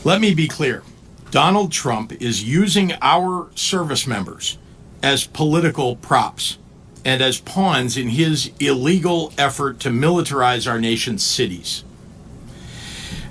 Let me be clear. Donald Trump is using our service members as political props and as pawns in his illegal effort to militarize our nation's cities.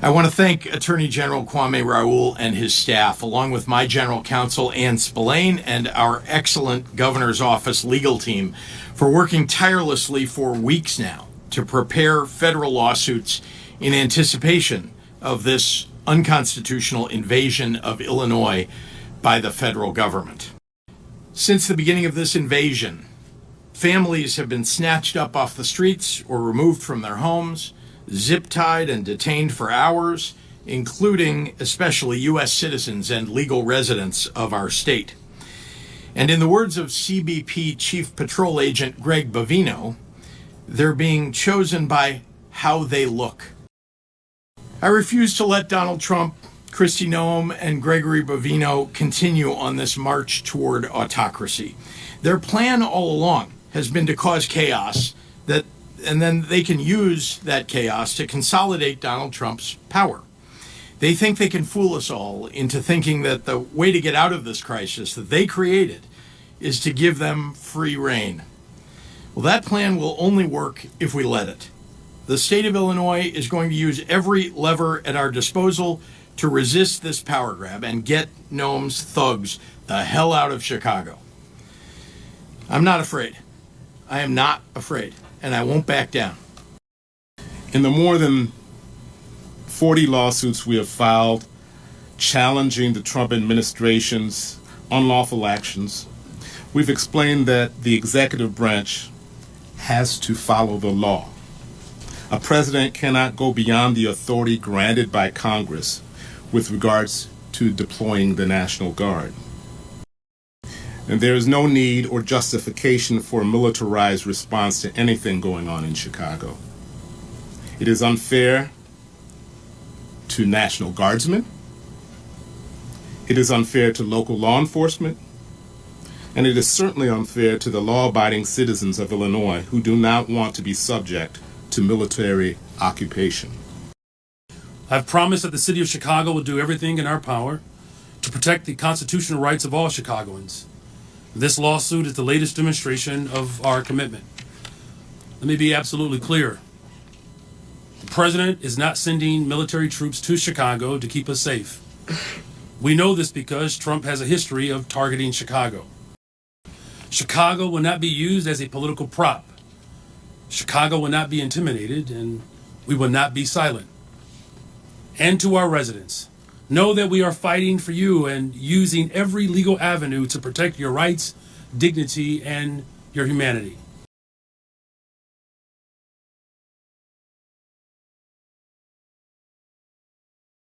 I want to thank Attorney General Kwame Raoul and his staff, along with my General Counsel Ann Spillane and our excellent Governor's Office legal team, for working tirelessly for weeks now to prepare federal lawsuits in anticipation of this unconstitutional invasion of Illinois by the federal government. Since the beginning of this invasion, families have been snatched up off the streets or removed from their homes, zip-tied and detained for hours, including especially U.S. citizens and legal residents of our state. And in the words of CBP Chief Patrol Agent Greg Bovino, they're being chosen by how they look. I refuse to let Donald Trump, Kristi Noem, and Gregory Bovino continue on this march toward autocracy. Their plan all along has been to cause chaos, and then they can use that chaos to consolidate Donald Trump's power. They think they can fool us all into thinking that the way to get out of this crisis that they created is to give them free rein. Well, that plan will only work if we let it. The state of Illinois is going to use every lever at our disposal to resist this power grab and get Noem's thugs the hell out of Chicago. I'm not afraid. I am not afraid, and I won't back down. In the more than 40 lawsuits we have filed challenging the Trump administration's unlawful actions, we've explained that the executive branch has to follow the law. A president cannot go beyond the authority granted by Congress with regards to deploying the National Guard. And there is no need or justification for a militarized response to anything going on in Chicago. It is unfair to National Guardsmen. It is unfair to local law enforcement. And it is certainly unfair to the law-abiding citizens of Illinois who do not want to be subject to military occupation. I've promised that the city of Chicago will do everything in our power to protect the constitutional rights of all Chicagoans. This lawsuit is the latest demonstration of our commitment. Let me be absolutely clear. The president is not sending military troops to Chicago to keep us safe. We know this because Trump has a history of targeting Chicago. Chicago will not be used as a political prop. Chicago will not be intimidated, and we will not be silent. And to our residents, know that we are fighting for you and using every legal avenue to protect your rights, dignity, and your humanity.